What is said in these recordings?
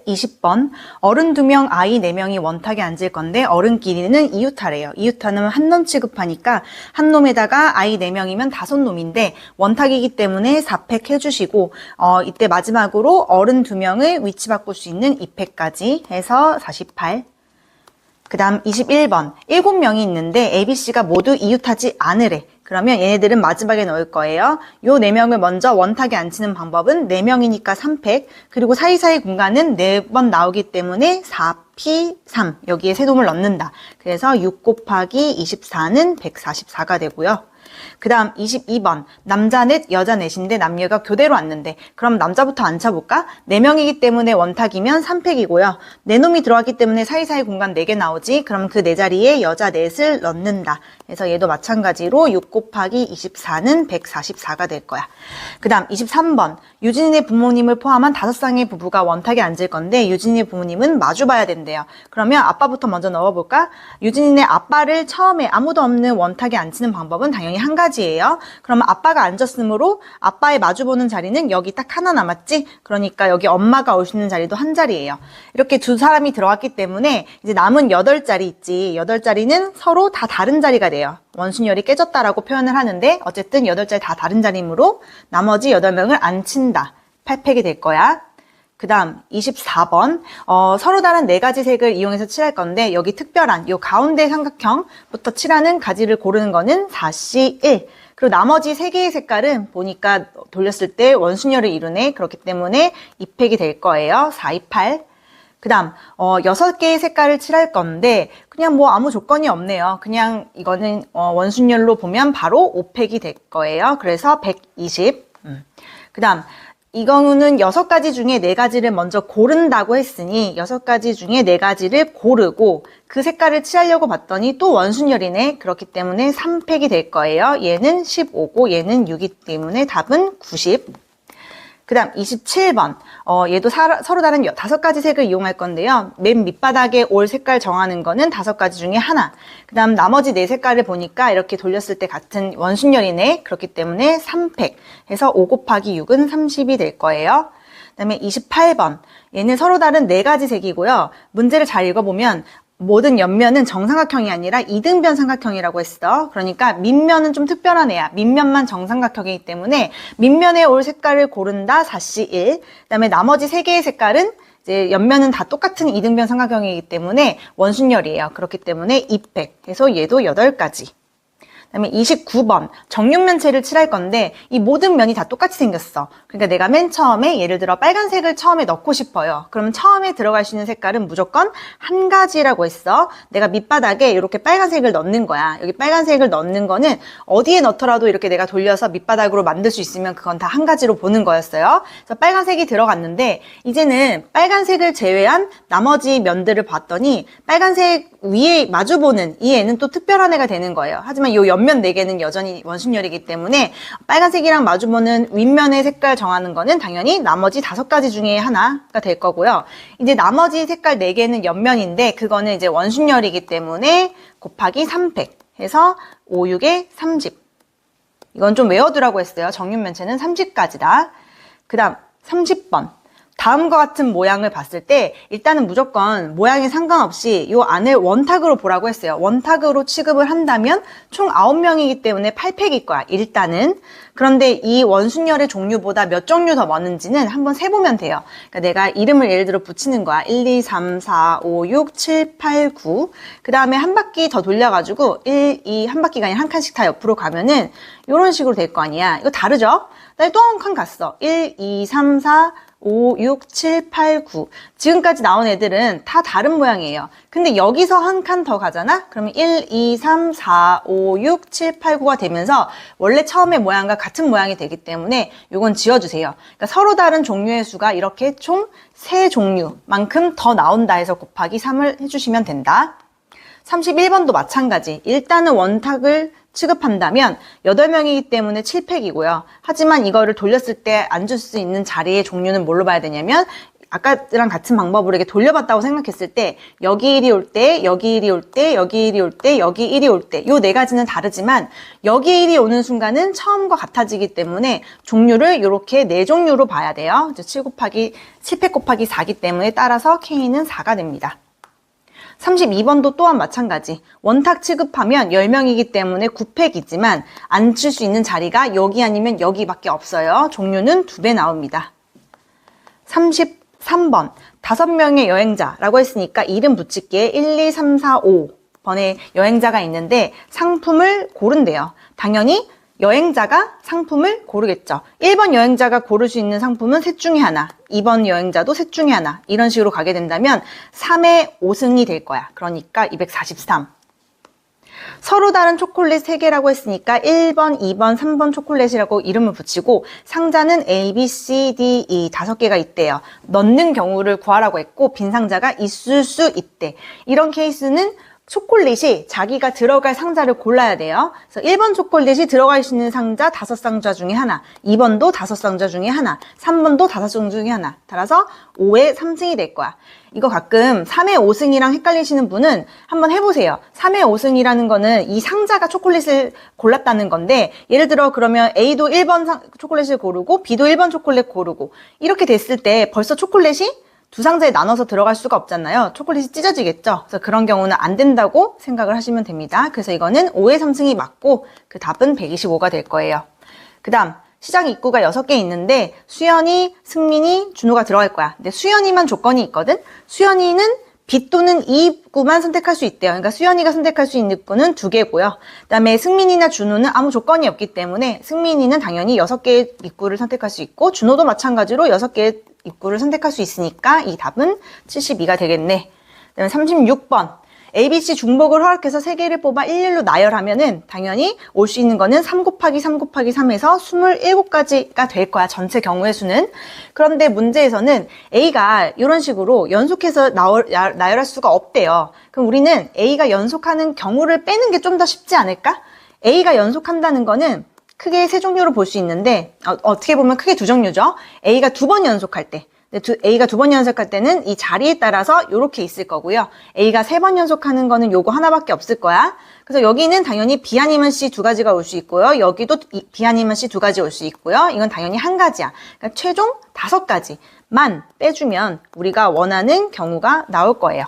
20번 어른 2명, 아이 4명이 원탁에 앉을 건데 어른끼리는 이웃하래요. 이웃하는 한 놈 취급하니까 한 놈에다가 아이 4명이면 5놈인데 원탁이기 때문에 4팩 해주시고 이때 마지막으로 어른 2명을 위치 바꿀 수 있는 2팩까지 해서 48. 그 다음 21번 7명이 있는데 ABC가 모두 이웃하지 않으래. 그러면 얘네들은 마지막에 넣을 거예요. 요 4명을 먼저 원탁에 앉히는 방법은 4명이니까 3팩, 그리고 사이사이 공간은 4번 나오기 때문에 4P3, 여기에 세놈을 넣는다. 그래서 6 곱하기 24는 144가 되고요. 그 다음 22번 남자 넷 여자 넷인데 남녀가 교대로 앉는데, 그럼 남자부터 앉혀볼까? 4명이기 때문에 원탁이면 3팩이고요. 4놈이 들어왔기 때문에 사이사이 공간 4개 나오지. 그럼 그 4자리에 여자 넷을 넣는다. 그래서 얘도 마찬가지로 6 곱하기 24는 144가 될 거야. 그 다음 23번 유진이네 부모님을 포함한 5쌍의 부부가 원탁에 앉을 건데 유진이네 부모님은 마주 봐야 된대요. 그러면 아빠부터 먼저 넣어볼까? 유진이네 아빠를 처음에 아무도 없는 원탁에 앉히는 방법은 당연히 한 가지예요. 그러면 아빠가 앉았으므로 아빠의 마주보는 자리는 여기 딱 하나 남았지? 그러니까 여기 엄마가 올 수 있는 자리도 한 자리예요. 이렇게 두 사람이 들어왔기 때문에 이제 남은 8자리 있지. 8자리는 서로 다 다른 자리가 돼요. 원순열이 깨졌다라고 표현을 하는데 어쨌든 8자리 다 다른 자리이므로 나머지 8명을 앉힌다. 8팩이 될 거야. 그 다음 24번 서로 다른 4가지 색을 이용해서 칠할 건데 여기 특별한 요 가운데 삼각형부터 칠하는 가지를 고르는 거는 4C1. 그리고 나머지 3개의 색깔은 보니까 돌렸을 때 원순열을 이루네. 그렇기 때문에 2팩이 될 거예요. 428. 그 다음 6개의 색깔을 칠할 건데 그냥 뭐 아무 조건이 없네요. 그냥 이거는 원순열로 보면 바로 5팩이 될 거예요. 그래서 120. 그 다음 이 경우는 6가지 중에 4가지를 먼저 고른다고 했으니 6가지 중에 4가지를 고르고 그 색깔을 칠하려고 봤더니 또 원순열이네. 그렇기 때문에 3팩이 될 거예요. 얘는 15고 얘는 6이기 때문에 답은 90. 그 다음 27번 얘도 서로 다른 5가지 색을 이용할 건데요. 맨 밑바닥에 올 색깔 정하는 거는 5가지 중에 하나. 그 다음 나머지 4색깔을 보니까 이렇게 돌렸을 때 같은 원순열이네. 그렇기 때문에 3팩 해서 5 곱하기 6은 30이 될 거예요. 그 다음에 28번 얘는 서로 다른 4가지 색이고요. 문제를 잘 읽어보면 모든 옆면은 정삼각형이 아니라 이등변 삼각형이라고 했어. 그러니까 밑면은 좀 특별한 애야. 밑면만 정삼각형이기 때문에 밑면에 올 색깔을 고른다. 4C1. 그다음에 나머지 3개의 색깔은 이제 옆면은 다 똑같은 이등변 삼각형이기 때문에 원순열이에요. 그렇기 때문에 2팩 해서 얘도 8가지. 그다음에 29번 정육면체를 칠할 건데 이 모든 면이 다 똑같이 생겼어. 그러니까 내가 맨 처음에 예를 들어 빨간색을 처음에 넣고 싶어요. 그럼 처음에 들어갈 수 있는 색깔은 무조건 한 가지라고 했어. 내가 밑바닥에 이렇게 빨간색을 넣는 거야. 여기 빨간색을 넣는 거는 어디에 넣더라도 이렇게 내가 돌려서 밑바닥으로 만들 수 있으면 그건 다 한 가지로 보는 거였어요. 그래서 빨간색이 들어갔는데 이제는 빨간색을 제외한 나머지 면들을 봤더니 빨간색 위에 마주보는 이 애는 또 특별한 애가 되는 거예요. 하지만 이 옆면 4개는 여전히 원순열이기 때문에 빨간색이랑 마주보는 윗면의 색깔 정하는 거는 당연히 나머지 5가지 중에 하나가 될 거고요. 이제 나머지 색깔 4개는 옆면인데 그거는 이제 원순열이기 때문에 곱하기 3팩 해서 5, 6에 30. 이건 좀 외워두라고 했어요. 정육면체는 30까지다. 그 다음 30번. 다음과 같은 모양을 봤을 때 일단은 무조건 모양에 상관없이 이 안을 원탁으로 보라고 했어요. 원탁으로 취급을 한다면 총 9명이기 때문에 8팩일 거야. 일단은. 그런데 이 원순열의 종류보다 몇 종류 더 많은지는 한번 세보면 돼요. 그러니까 내가 이름을 예를 들어 붙이는 거야. 1, 2, 3, 4, 5, 6, 7, 8, 9. 그 다음에 한 바퀴 더 돌려가지고 1, 2, 한 바퀴가 아니라 한 칸씩 다 옆으로 가면은 이런 식으로 될 거 아니야. 이거 다르죠? 그다음에 또 한 칸 갔어. 1, 2, 3, 4, 5, 6, 7, 8, 9. 지금까지 나온 애들은 다 다른 모양이에요. 근데 여기서 한 칸 더 가잖아? 그러면 1, 2, 3, 4, 5, 6, 7, 8, 9가 되면서 원래 처음의 모양과 같은 모양이 되기 때문에 이건 지워주세요. 그러니까 서로 다른 종류의 수가 이렇게 총 3종류만큼 더 나온다 해서 곱하기 3을 해주시면 된다. 31번도 마찬가지. 일단은 원탁을 취급한다면 8명이기 때문에 7팩이고요. 하지만 이거를 돌렸을 때 앉을 수 있는 자리의 종류는 뭘로 봐야 되냐면 아까랑 같은 방법으로 이렇게 돌려봤다고 생각했을 때 여기 1이 올 때, 여기 1이 올 때, 여기 1이 올 때, 여기 1이 올 때 요 네 가지는 다르지만 여기 1이 오는 순간은 처음과 같아지기 때문에 종류를 이렇게 네 종류로 봐야 돼요. 7팩 곱하기 4기 때문에 따라서 K는 4가 됩니다. 32번도 또한 마찬가지. 원탁 취급하면 10명이기 때문에 9팩이지만 앉을 수 있는 자리가 여기 아니면 여기밖에 없어요. 종류는 2배 나옵니다. 33번 5명의 여행자라고 했으니까 이름 붙일게. 1, 2, 3, 4, 5번의 여행자가 있는데 상품을 고른대요. 당연히 여행자가 상품을 고르겠죠. 1번 여행자가 고를 수 있는 상품은 셋 중에 하나, 2번 여행자도 셋 중에 하나 이런 식으로 가게 된다면 3의 5승이 될 거야. 그러니까 243. 서로 다른 초콜릿 3개라고 했으니까 1번, 2번, 3번 초콜릿이라고 이름을 붙이고 상자는 A, B, C, D, E 5개가 있대요. 넣는 경우를 구하라고 했고 빈 상자가 있을 수 있대. 이런 케이스는 초콜릿이 자기가 들어갈 상자를 골라야 돼요. 그래서 1번 초콜릿이 들어갈 수 있는 상자 5상자 중에 하나, 2번도 5상자 중에 하나, 3번도 5상자 중에 하나. 따라서 5의 3승이 될 거야. 이거 가끔 3의 5승이랑 헷갈리시는 분은 한번 해보세요. 3의 5승이라는 거는 이 상자가 초콜릿을 골랐다는 건데 예를 들어 그러면 A도 1번 초콜릿을 고르고 B도 1번 초콜릿 고르고 이렇게 됐을 때 벌써 초콜릿이 두 상자에 나눠서 들어갈 수가 없잖아요. 초콜릿이 찢어지겠죠. 그래서 그런 경우는 안 된다고 생각을 하시면 됩니다. 그래서 이거는 5의 3승이 맞고 그 답은 125가 될 거예요. 그 다음 시장 입구가 6개 있는데 수연이, 승민이, 준호가 들어갈 거야. 근데 수연이만 조건이 있거든. 수연이는 B 또는 E 입구만 선택할 수 있대요. 그러니까 수연이가 선택할 수 있는 입구는 2개고요. 그 다음에 승민이나 준호는 아무 조건이 없기 때문에 승민이는 당연히 6개의 입구를 선택할 수 있고 준호도 마찬가지로 6개의 입구를 선택할 수 있으니까 이 답은 72가 되겠네. 그 다음에 36번. ABC 중복을 허락해서 3개를 뽑아 일렬로 나열하면은 당연히 올 수 있는 거는 3 곱하기 3 곱하기 3에서 27가지가 될 거야. 전체 경우의 수는. 그런데 문제에서는 A가 이런 식으로 연속해서 나열할 수가 없대요. 그럼 우리는 A가 연속하는 경우를 빼는 게 좀 더 쉽지 않을까? A가 연속한다는 거는 크게 3종류로 볼 수 있는데 어떻게 보면 크게 2종류죠. A가 2번 연속할 때. A가 2번 연속할 때는 이 자리에 따라서 이렇게 있을 거고요. A가 3번 연속하는 거는 요거 하나밖에 없을 거야. 그래서 여기는 당연히 B 아니면 C 2가지가 올 수 있고요. 여기도 B 아니면 C 2가지 올 수 있고요. 이건 당연히 한 가지야. 그러니까 최종 5가지만 빼주면 우리가 원하는 경우가 나올 거예요.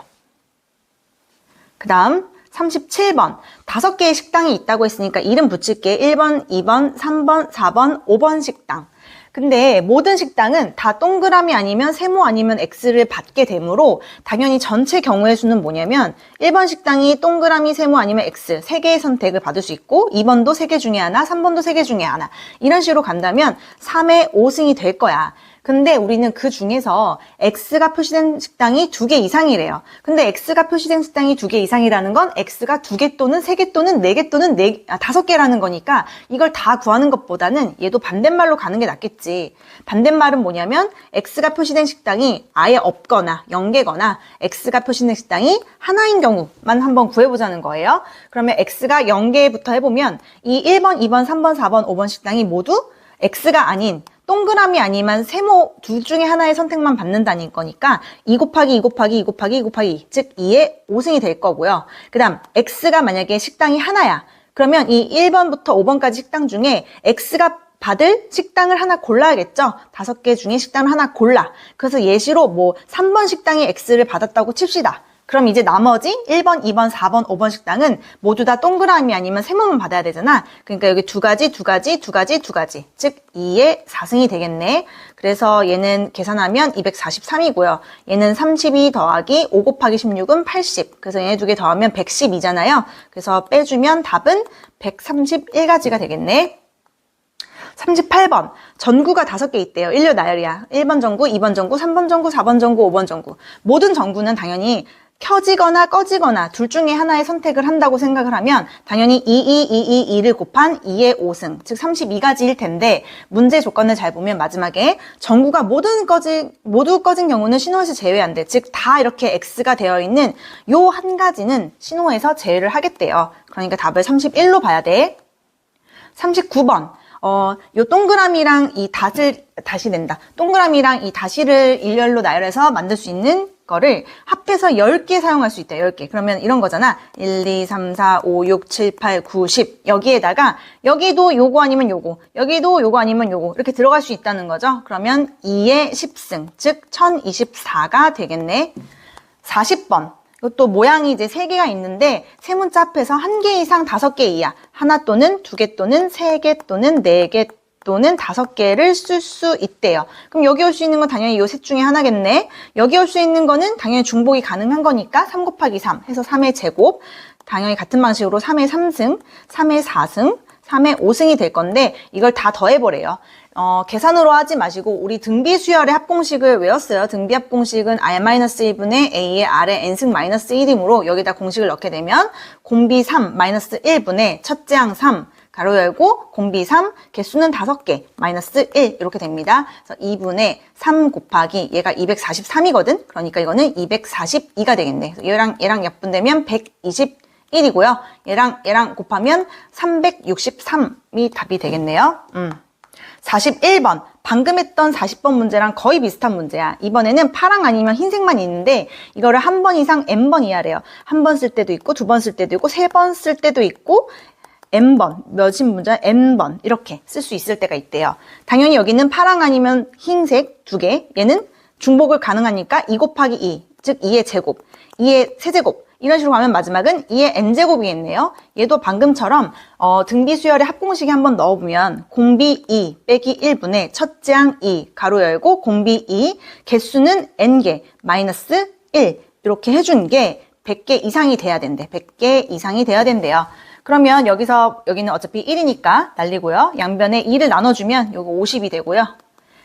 그 다음 37번 5개의 식당이 있다고 했으니까 이름 붙일게. 1번, 2번, 3번, 4번, 5번 식당. 근데 모든 식당은 다 동그라미 아니면 세모 아니면 X를 받게 되므로 당연히 전체 경우의 수는 뭐냐면 1번 식당이 동그라미 세모 아니면 X 3개의 선택을 받을 수 있고 2번도 3개 중에 하나, 3번도 3개 중에 하나 이런 식으로 간다면 3의 5승이 될 거야. 근데 우리는 그 중에서 X가 표시된 식당이 2개 이상이래요. 근데 X가 표시된 식당이 2개 이상이라는 건 X가 2개 또는 3개 또는 4개 또는 5개라는 거니까 이걸 다 구하는 것보다는 얘도 반대말로 가는 게 낫겠지. 반대말은 뭐냐면 X가 표시된 식당이 아예 없거나 0개거나 X가 표시된 식당이 하나인 경우만 한번 구해보자는 거예요. 그러면 X가 0개부터 해보면 이 1번, 2번, 3번, 4번, 5번 식당이 모두 X가 아닌 동그라미 아니면 세모 둘 중에 하나의 선택만 받는다는 거니까 2 곱하기 2 곱하기 2 곱하기 2 곱하기 2, 즉 2의 5승이 될 거고요. 그 다음 X가 만약에 식당이 하나야. 그러면 이 1번부터 5번까지 식당 중에 X가 받을 식당을 하나 골라야겠죠? 5개 중에 식당을 하나 골라. 그래서 예시로 뭐 3번 식당이 X를 받았다고 칩시다. 그럼 이제 나머지 1번, 2번, 4번, 5번 식당은 모두 다 동그라미 아니면 세모만 받아야 되잖아. 그러니까 여기 2가지, 2가지, 2가지, 2가지. 즉 2의 4승이 되겠네. 그래서 얘는 계산하면 243이고요. 얘는 32 더하기 5 곱하기 16은 80. 그래서 얘네 2개 더하면 110이잖아요. 그래서 빼주면 답은 131가지가 되겠네. 38번. 전구가 5개 있대요. 일렬 나열이야. 1번 전구, 2번 전구, 3번 전구, 4번 전구, 5번 전구. 모든 전구는 당연히 켜지거나 꺼지거나 둘 중에 하나의 선택을 한다고 생각을 하면 당연히 2를 곱한 2의 5승, 즉 32가지일 텐데 문제 조건을 잘 보면 마지막에 전구가 모두 꺼진 경우는 신호에서 제외한대. 즉 다 이렇게 X가 되어 있는 요 한 가지는 신호에서 제외를 하겠대요. 그러니까 답을 31로 봐야 돼. 39번. 요 동그라미랑 이 다시 낸다. 동그라미랑 이 다시를 일렬로 나열해서 만들 수 있는 거를 합해서 10개 사용할 수 있다. 10개. 그러면 이런 거잖아. 1, 2, 3, 4, 5, 6, 7, 8, 9, 10. 여기에다가 여기도 요거 아니면 요거, 여기도 요거 아니면 요거 이렇게 들어갈 수 있다는 거죠. 그러면 2의 10승, 즉 1024가 되겠네. 40번. 이것도 모양이 이제 3개가 있는데 세 문자 합해서 1개 이상 5개 이하. 하나 또는 2개 또는 3개 또는 4개 또는 5개를 쓸 수 있대요. 그럼 여기 올 수 있는 건 당연히 요 셋 중에 하나겠네. 여기 올 수 있는 거는 당연히 중복이 가능한 거니까 3 곱하기 3 해서 3의 제곱. 당연히 같은 방식으로 3의 3승, 3의 4승, 3의 5승이 될 건데 이걸 다 더해보래요. 계산으로 하지 마시고 우리 등비 수열의 합공식을 외웠어요. 등비 합공식은 R-1분의 A의 R의 N승 마이너스 1이므로 여기다 공식을 넣게 되면 공비 3 마이너스 1분의 첫째 항 3 가로 열고 공비 3 개수는 5개 마이너스 1 이렇게 됩니다. 그래서 2분의 3 곱하기 얘가 243이거든. 그러니까 이거는 242가 되겠네. 얘랑 약분되면 121이고요. 얘랑 곱하면 363이 답이 되겠네요. 41번. 방금 했던 40번 문제랑 거의 비슷한 문제야. 이번에는 파랑 아니면 흰색만 있는데 이거를 한 번 이상 n번 이하래요. 한 번 쓸 때도 있고 2번 쓸 때도 있고 3번 쓸 때도 있고 n번, 몇인 문제? n번 이렇게 쓸 수 있을 때가 있대요. 당연히 여기는 파랑 아니면 흰색 2개. 얘는 중복을 가능하니까 2 곱하기 2, 즉 2의 제곱, 2의 세제곱 이런 식으로 가면 마지막은 2의 n제곱이겠네요. 얘도 방금처럼 등비 수열의 합공식에 한번 넣어보면 공비 2 빼기 1분의 첫째 항 2 가로 열고 공비 2 개수는 n개 마이너스 1 이렇게 해준 게 100개 이상이 돼야 된대. 100개 이상이 돼야 된대요. 그러면 여기는 어차피 1이니까 날리고요. 양변에 2를 나눠주면 요거 50이 되고요.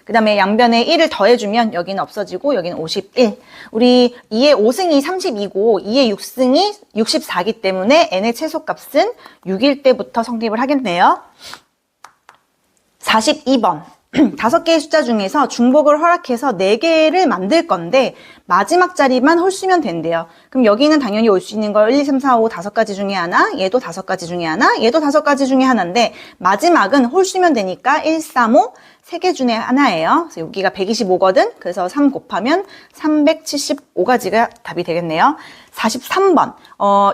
그 다음에 양변에 1을 더해주면 여기는 없어지고 여기는 51. 우리 2의 5승이 32고 2의 6승이 64기 때문에 n의 최소값은 6일 때부터 성립을 하겠네요. 42번. 5개의 숫자 중에서 중복을 허락해서 4개를 만들 건데 마지막 자리만 홀수면 된대요. 그럼 여기는 당연히 올 수 있는 거 1, 2, 3, 4, 5 5가지 중에 하나, 얘도 5가지 중에 하나, 얘도 5가지 중에 하나인데 마지막은 홀수면 되니까 1, 3, 5 3개 중에 하나예요. 그래서 여기가 125거든. 그래서 3 곱하면 375가지가 답이 되겠네요. 43번.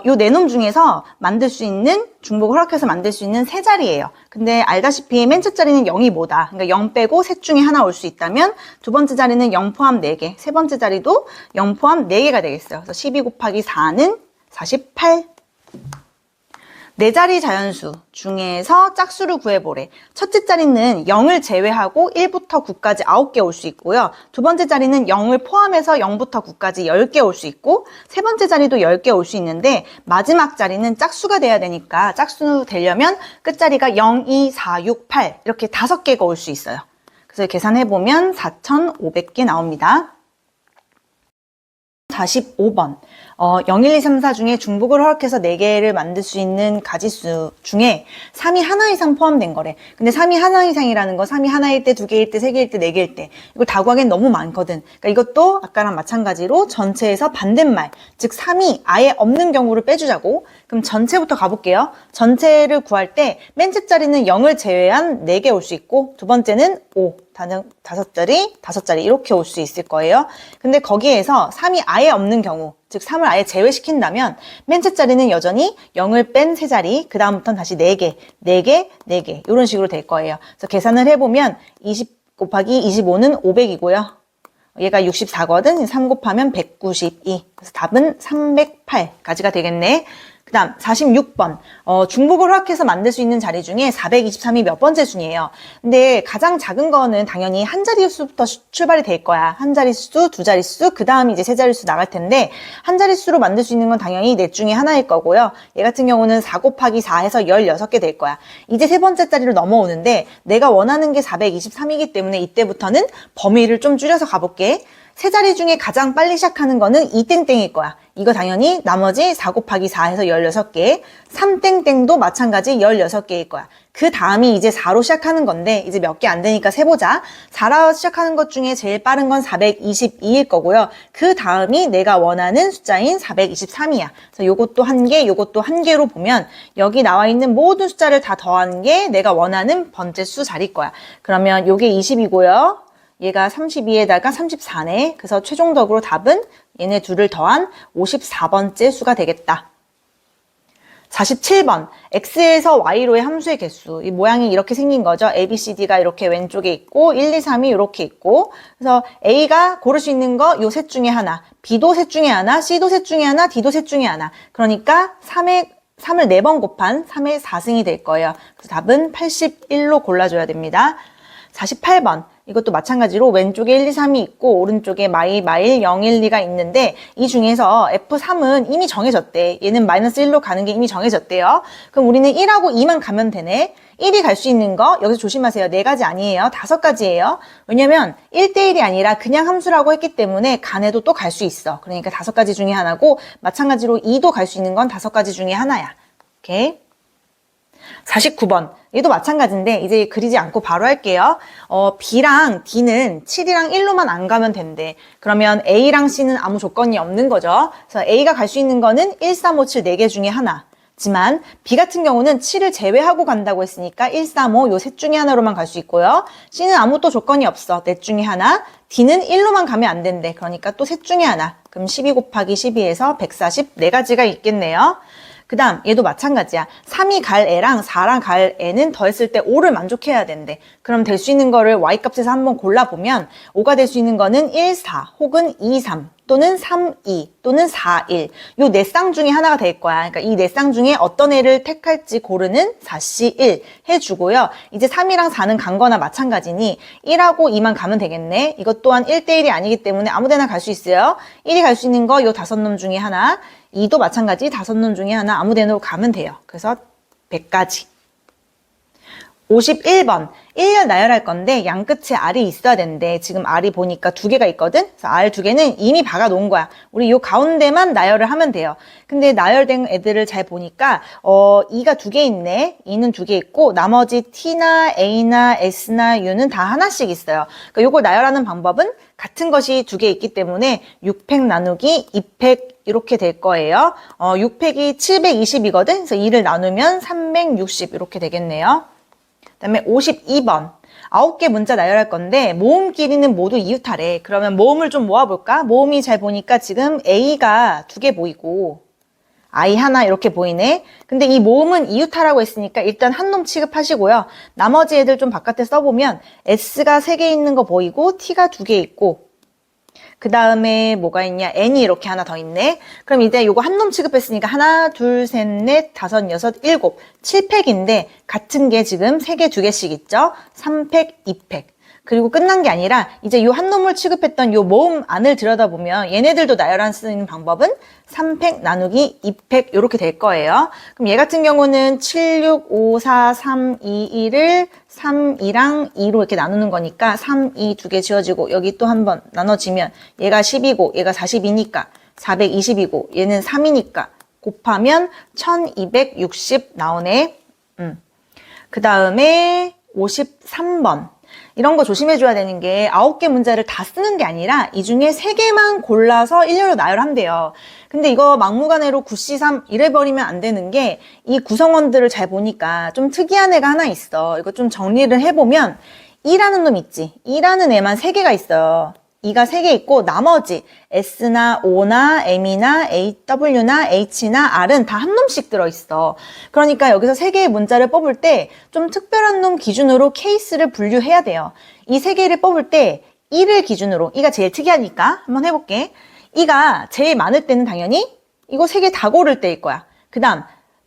요 네 놈 중에서 만들 수 있는 중복을 허락해서 만들 수 있는 세 자리예요. 근데 알다시피 맨 첫 자리는 0이 뭐다. 그러니까 0 빼고 셋 중에 하나 올 수 있다면 두 번째 자리는 0 포함 4개, 세 번째 자리도 0 포함 4개가 되겠어요. 그래서 12 곱하기 4는 48. 네 자리 자연수 중에서 짝수를 구해보래. 첫째 자리는 0을 제외하고 1부터 9까지 9개 올 수 있고요. 두 번째 자리는 0을 포함해서 0부터 9까지 10개 올 수 있고 세 번째 자리도 10개 올 수 있는데 마지막 자리는 짝수가 돼야 되니까 짝수 되려면 끝자리가 0, 2, 4, 6, 8 이렇게 5개가 올 수 있어요. 그래서 계산해보면 4,500개 나옵니다. 45번. 0, 1, 2, 3, 4 중에 중복을 허락해서 4개를 만들 수 있는 가지수 중에 3이 하나 이상 포함된 거래. 근데 3이 하나 이상이라는 거 3이 하나일 때, 2개일 때, 3개일 때, 4개일 때 이걸 다 구하기엔 너무 많거든. 그러니까 이것도 아까랑 마찬가지로 전체에서 반대말, 즉 3이 아예 없는 경우를 빼주자고. 그럼 전체부터 가볼게요. 전체를 구할 때 맨 첫 자리는 0을 제외한 4개 올 수 있고 두 번째는 5, 5자리 이렇게 올 수 있을 거예요. 근데 거기에서 3이 아예 없는 경우, 즉 3을 아예 제외시킨다면 맨 첫 자리는 여전히 0을 뺀 세 자리, 그 다음부터는 다시 4개, 4개, 4개 이런 식으로 될 거예요. 그래서 계산을 해보면 20 곱하기 25는 500이고요. 얘가 64거든. 3 곱하면 192. 그래서 답은 308가지가 되겠네. 그 다음 46번. 중복을 허락해서 만들 수 있는 자리 중에 423이 몇 번째 순이에요. 근데 가장 작은 거는 당연히 한 자릿수부터 출발이 될 거야. 한 자릿수, 두 자릿수, 그 다음 이제 세 자릿수 나갈 텐데 한 자릿수로 만들 수 있는 건 당연히 넷 중에 하나일 거고요. 얘 같은 경우는 4 곱하기 4 해서 16개 될 거야. 이제 세 번째 자리로 넘어오는데 내가 원하는 게 423이기 때문에 이때부터는 범위를 좀 줄여서 가볼게. 세 자리 중에 가장 빨리 시작하는 거는 2땡땡일 거야. 이거 당연히 나머지 4 곱하기 4 해서 16개, 3땡땡도 마찬가지 16개일 거야. 그 다음이 이제 4로 시작하는 건데 이제 몇 개 안 되니까 세보자. 4로 시작하는 것 중에 제일 빠른 건 422일 거고요. 그 다음이 내가 원하는 숫자인 423이야. 그래서 요것도 한 개, 요것도 한 개로 보면 여기 나와 있는 모든 숫자를 다 더한 게 내가 원하는 번째수 자리일 거야. 그러면 요게 20이고요. 얘가 32에다가 34네. 그래서 최종적으로 답은 얘네 둘을 더한 54번째 수가 되겠다. 47번. x에서 y로의 함수의 개수. 이 모양이 이렇게 생긴 거죠. a, b, c, d가 이렇게 왼쪽에 있고 1, 2, 3이 이렇게 있고 그래서 a가 고를 수 있는 거 요 셋 중에 하나, b도 셋 중에 하나, c도 셋 중에 하나, d도 셋 중에 하나. 그러니까 3을 4번 곱한 3의 4승이 될 거예요. 그래서 답은 81로 골라줘야 됩니다. 48번. 이것도 마찬가지로 왼쪽에 1, 2, 3이 있고 오른쪽에 마일, 0, 1, 2가 있는데 이 중에서 F3은 이미 정해졌대. 얘는 마이너스 1로 가는 게 이미 정해졌대요. 그럼 우리는 1하고 2만 가면 되네. 1이 갈 수 있는 거 여기서 조심하세요. 4가지 아니에요. 5가지예요. 왜냐면 1대1이 아니라 그냥 함수라고 했기 때문에 간에도 또 갈 수 있어. 그러니까 5가지 중에 하나고 마찬가지로 2도 갈 수 있는 건 5가지 중에 하나야. 오케이? 49번. 얘도 마찬가지인데 이제 그리지 않고 바로 할게요. B랑 D는 7이랑 1로만 안 가면 된대. 그러면 A랑 C는 아무 조건이 없는 거죠. 그래서 A가 갈 수 있는 거는 1, 3, 5, 7 4개 중에 하나. 지만 B 같은 경우는 7을 제외하고 간다고 했으니까 1, 3, 5 요 셋 중에 하나로만 갈 수 있고요. C는 아무 또 조건이 없어. 넷 중에 하나. D는 1로만 가면 안 된대. 그러니까 또 셋 중에 하나. 그럼 12 곱하기 12에서 144가지가 있겠네요. 그 다음 얘도 마찬가지야. 3이 갈 애랑 4랑 갈 애는 더했을 때 5를 만족해야 된대. 그럼 될 수 있는 거를 y값에서 한번 골라보면 5가 될 수 있는 거는 1, 4 혹은 2, 3 또는 3, 2 또는 4, 1 요 네 쌍 중에 하나가 될 거야. 그러니까 이 네 쌍 중에 어떤 애를 택할지 고르는 4C 1 해주고요. 이제 3이랑 4는 간 거나 마찬가지니 1하고 2만 가면 되겠네. 이것 또한 1대1이 아니기 때문에 아무 데나 갈 수 있어요. 1이 갈 수 있는 거 요 5놈 중에 하나 2도 마찬가지 5놈 중에 하나 아무 데나 가면 돼요. 그래서 100가지. 51번. 1열 나열할 건데 양 끝에 R이 있어야 되는데 지금 R이 보니까 2개가 있거든? 그래서 R 2개는 이미 박아 놓은 거야. 우리 요 가운데만 나열을 하면 돼요. 근데 나열된 애들을 잘 보니까 2가 2개 있네. 2는 2개 있고 나머지 T나 A나 S나 U는 다 하나씩 있어요. 그러니까 요걸 나열하는 방법은 같은 것이 2개 있기 때문에 6팩 나누기 2팩 이렇게 될 거예요. 6팩이 720이거든? 그래서 2를 나누면 360 이렇게 되겠네요. 그 다음에 52번. 9개 문자 나열할 건데 모음끼리는 모두 이웃하래. 그러면 모음을 좀 모아볼까? 모음이 잘 보니까 지금 A가 2개 보이고 I 하나 이렇게 보이네. 근데 이 모음은 이웃하라고 했으니까 일단 한 놈 취급하시고요. 나머지 애들 좀 바깥에 써보면 S가 3개 있는 거 보이고 T가 2개 있고 그 다음에 뭐가 있냐? N이 이렇게 하나 더 있네. 그럼 이제 요거 한 놈 취급했으니까 하나, 둘, 셋, 넷, 다섯, 여섯, 일곱, 7팩인데 같은 게 지금 3개, 2개씩 있죠? 3팩, 2팩. 그리고 끝난 게 아니라 이제 요 한 놈을 취급했던 요 모음 안을 들여다보면 얘네들도 나열할 수 있는 방법은 3팩 나누기 2팩 이렇게 될 거예요. 그럼 얘 같은 경우는 7, 6, 5, 4, 3, 2, 1을 3, 2랑 2로 이렇게 나누는 거니까 3, 2 두 개 지워지고 여기 또 한 번 나눠지면 얘가 10이고 얘가 42니까 420이고 얘는 3이니까 곱하면 1260 나오네. 그 다음에 53번. 이런 거 조심해줘야 되는 게 9개 문제를 다 쓰는 게 아니라 이 중에 3개만 골라서 일렬로 나열한대요. 근데 이거 막무가내로 9C3 이래버리면 안 되는 게 이 구성원들을 잘 보니까 좀 특이한 애가 하나 있어. 이거 좀 정리를 해보면 2라는 놈 있지? 2라는 애만 3개가 있어요. 2가 3개 있고 나머지 S나 O나 M이나 W나 H나 R은 다 한 놈씩 들어있어. 그러니까 여기서 3개의 문자를 뽑을 때 좀 특별한 놈 기준으로 케이스를 분류해야 돼요. 이 3개를 뽑을 때 2를 기준으로, 2가 제일 특이하니까 한번 해볼게. 2가 제일 많을 때는 당연히 이거 3개 다 고를 때일 거야. 그 다음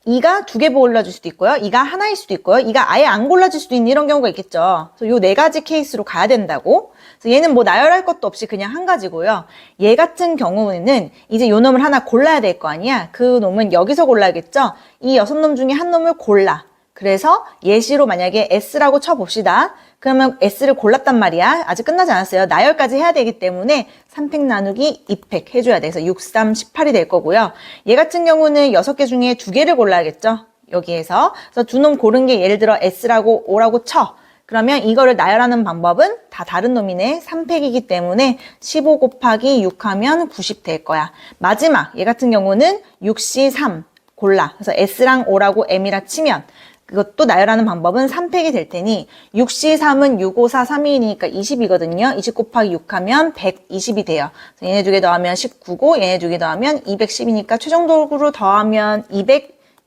2가 2개 골라줄 수도 있고요. 2가 하나일 수도 있고요. 2가 아예 안 골라줄 수도 있는 이런 경우가 있겠죠. 그래서 요 4가지 케이스로 가야 된다고. 그래서 얘는 뭐 나열할 것도 없이 그냥 한 가지고요. 얘 같은 경우는 이제 요 놈을 하나 골라야 될 거 아니야. 그 놈은 여기서 골라야겠죠. 이 6놈 중에 한 놈을 골라. 그래서 예시로 만약에 S라고 쳐봅시다. 그러면 S를 골랐단 말이야. 아직 끝나지 않았어요. 나열까지 해야 되기 때문에 3팩 나누기 2팩 해줘야 돼. 그래서 6, 3, 18이 될 거고요. 얘 같은 경우는 6개 중에 2개를 골라야겠죠. 여기에서. 그래서 두 놈 고른 게 예를 들어 S라고 O라고 쳐. 그러면 이거를 나열하는 방법은 다 다른 놈이네. 3팩이기 때문에 15 곱하기 6 하면 90 될 거야. 마지막 얘 같은 경우는 6C 3 골라. 그래서 S랑 O라고 M이라 치면 그것도 나열하는 방법은 3팩이 될 테니 6C 3은 6, 5, 4, 3, 2니까 20이거든요. 20 곱하기 6 하면 120이 돼요. 그래서 얘네 두 개 더하면 19고 얘네 두 개 더하면 210이니까 최종적으로 더하면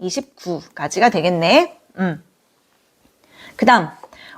229까지가 되겠네. 그 다음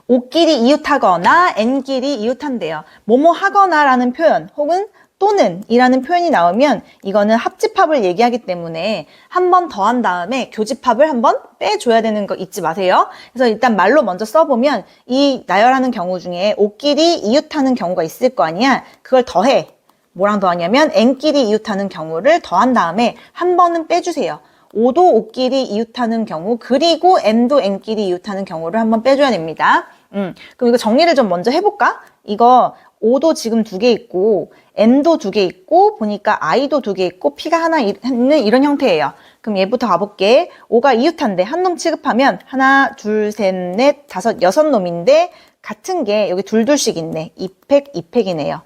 O끼리 이웃하거나 N끼리 이웃한대요. 뭐뭐 하거나라는 표현 혹은 또는 이라는 표현이 나오면 이거는 합집합을 얘기하기 때문에 한 번 더 한 다음에 교집합을 한 번 빼줘야 되는 거 잊지 마세요. 그래서 일단 말로 먼저 써보면 이 나열하는 경우 중에 O끼리 이웃하는 경우가 있을 거 아니야. 그걸 더해. 뭐랑 더하냐면 N끼리 이웃하는 경우를 더한 다음에 한 번은 빼주세요. O도 O끼리 이웃하는 경우 그리고 N도 N끼리 이웃하는 경우를 한번 빼줘야 됩니다. 그럼 이거 정리를 좀 먼저 해볼까? 이거 O도 지금 2개 있고 N도 2개 있고 보니까 I도 2개 있고 P가 하나 있는 이런 형태예요. 그럼 얘부터 가볼게. O가 이웃한데 한 놈 취급하면 하나, 둘, 셋, 넷, 다섯, 6놈인데 같은 게 여기 둘둘씩 있네. 2팩, 2팩이네요.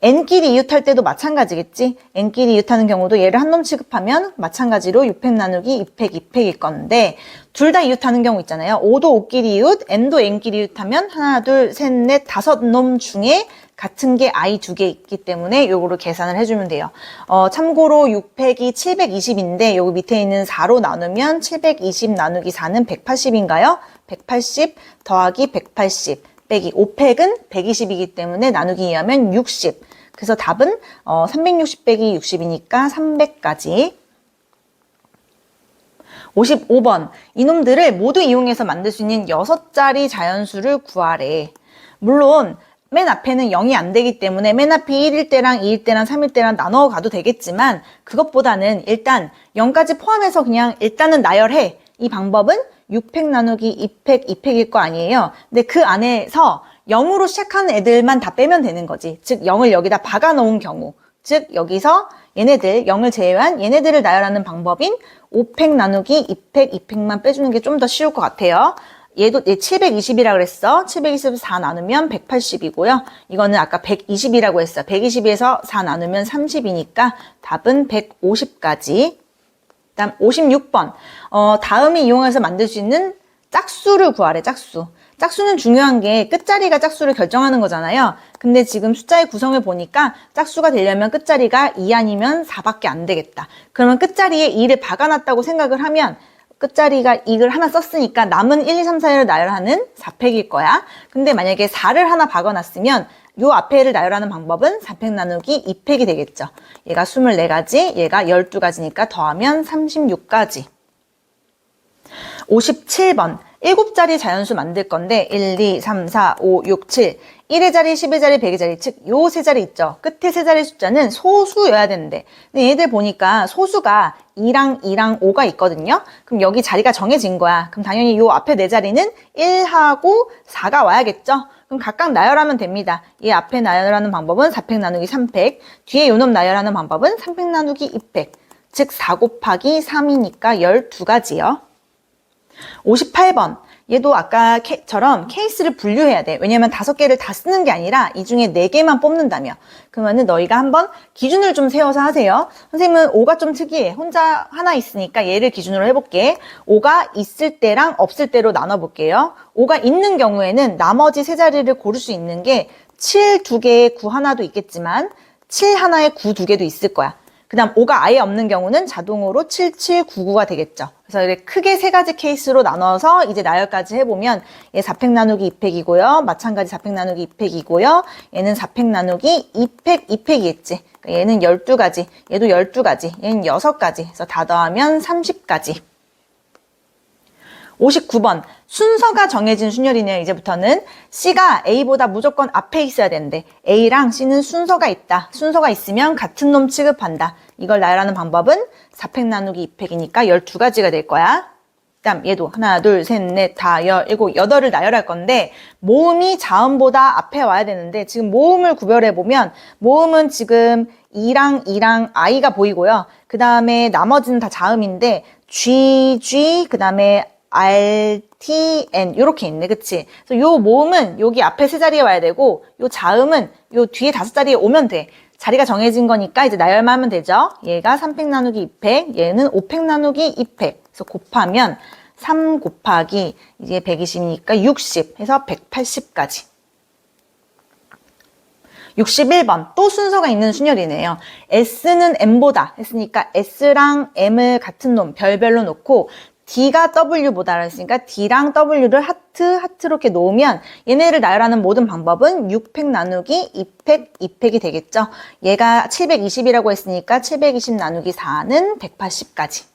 N끼리 이웃할 때도 마찬가지겠지? N끼리 이웃하는 경우도 얘를 한 놈 취급하면 마찬가지로 6팩 나누기 2팩, 2팩일 건데 둘 다 이웃하는 경우 있잖아요. O도 O끼리 이웃, N도 N끼리 이웃하면 하나, 둘, 셋, 넷, 5놈 중에 같은 게 I 2개 있기 때문에 요거를 계산을 해주면 돼요. 참고로 6팩이 720인데 여기 밑에 있는 4로 나누면 720 나누기 4는 180인가요? 180 더하기 180 빼기 5팩은 120이기 때문에 나누기 2하면 60. 그래서 답은 360 빼기 60이니까 300까지. 55번. 이놈들을 모두 이용해서 만들 수 있는 6자리 자연수를 구하래. 물론 맨 앞에는 0이 안 되기 때문에 맨 앞에 1일 때랑 2일 때랑 3일 때랑 나눠 가도 되겠지만 그것보다는 일단 0까지 포함해서 그냥 일단은 나열해. 이 방법은 6팩 나누기 2팩, 2팩일 거 아니에요. 근데 그 안에서 0으로 시작하는 애들만 다 빼면 되는 거지. 즉 0을 여기다 박아 놓은 경우. 즉 여기서 얘네들 0을 제외한 얘네들을 나열하는 방법인 5팩 나누기 2팩, 2팩만 빼주는 게 좀 더 쉬울 것 같아요. 얘도 720이라고 그랬어. 720에서 4 나누면 180이고요. 이거는 아까 120이라고 했어. 120에서 4 나누면 30이니까 답은 150까지. 그다음 56번. 다음에 이용해서 만들 수 있는 짝수를 구하래. 짝수. 짝수는 중요한 게 끝자리가 짝수를 결정하는 거잖아요. 근데 지금 숫자의 구성을 보니까 짝수가 되려면 끝자리가 2 아니면 4밖에 안 되겠다. 그러면 끝자리에 2를 박아놨다고 생각을 하면 끝자리가 2를 하나 썼으니까 남은 1, 2, 3, 4를 나열하는 4팩일 거야. 근데 만약에 4를 하나 박아놨으면 요 앞에를 나열하는 방법은 4팩 나누기 2팩이 되겠죠. 얘가 24가지, 얘가 12가지니까 더하면 36가지. 57번. 7자리 자연수 만들 건데 1, 2, 3, 4, 5, 6, 7 1의 자리, 10의 자리, 100의 자리 즉 요 세 자리 있죠. 끝에 세 자리 숫자는 소수여야 되는데 근데 얘들 보니까 소수가 2랑 2랑 5가 있거든요. 그럼 여기 자리가 정해진 거야. 그럼 당연히 요 앞에 네 자리는 1하고 4가 와야겠죠. 그럼 각각 나열하면 됩니다. 얘 앞에 나열하는 방법은 4팩 나누기 3팩 뒤에 요놈 나열하는 방법은 3팩 나누기 2팩 즉 4 곱하기 3이니까 12가지요. 58번. 얘도 아까처럼 케이스를 분류해야 돼. 왜냐면 5개를 다 쓰는 게 아니라 이 중에 4개만 뽑는다며. 그러면은 너희가 한번 기준을 좀 세워서 하세요. 선생님은 5가 좀 특이해. 혼자 하나 있으니까 얘를 기준으로 해볼게. 5가 있을 때랑 없을 때로 나눠볼게요. 5가 있는 경우에는 나머지 세 자리를 고를 수 있는 게 7 2개에 9 하나도 있겠지만 7 하나에 9 2개도 있을 거야. 그 다음 5가 아예 없는 경우는 자동으로 7799가 되겠죠. 그래서 이렇게 크게 세 가지 케이스로 나눠서 이제 나열까지 해보면 얘 4팩 나누기 2팩이고요. 마찬가지 4팩 나누기 2팩이고요. 얘는 4팩 나누기 2팩, 2팩이겠지. 그러니까 얘는 12가지, 얘도 12가지, 얘는 6가지. 그래서 다 더하면 30가지. 59번. 순서가 정해진 순열이네요. 이제부터는 C가 A보다 무조건 앞에 있어야 되는데 A랑 C는 순서가 있다. 순서가 있으면 같은 놈 취급한다. 이걸 나열하는 방법은 4팩 나누기 2팩이니까 12가지가 될 거야. 그 그다음 얘도 하나, 둘, 셋, 넷, 다, 여, 일곱, 여덟을 나열할 건데 모음이 자음보다 앞에 와야 되는데 지금 모음을 구별해 보면 모음은 지금 이랑 I가 보이고요. 그 다음에 나머지는 다 자음인데 G, 그 다음에 R, T, N 이렇게 있네, 그치? 그래서 요 모음은 여기 앞에 세 자리에 와야 되고 요 자음은 요 뒤에 다섯 자리에 오면 돼. 자리가 정해진 거니까 이제 나열만 하면 되죠. 얘가 3팩 나누기 2팩, 얘는 5팩 나누기 2팩. 그래서 곱하면 3 곱하기 이제 120이니까 60 해서 180까지. 61번 또 순서가 있는 순열이네요. S는 M보다 했으니까 S랑 M을 같은 놈 별별로 놓고 D가 W보다 했으니까 D랑 W를 하트 이렇게 놓으면 얘네를 나열하는 모든 방법은 6팩 나누기 2팩, 2팩이 되겠죠. 얘가 720이라고 했으니까 720 나누기 4는 180까지.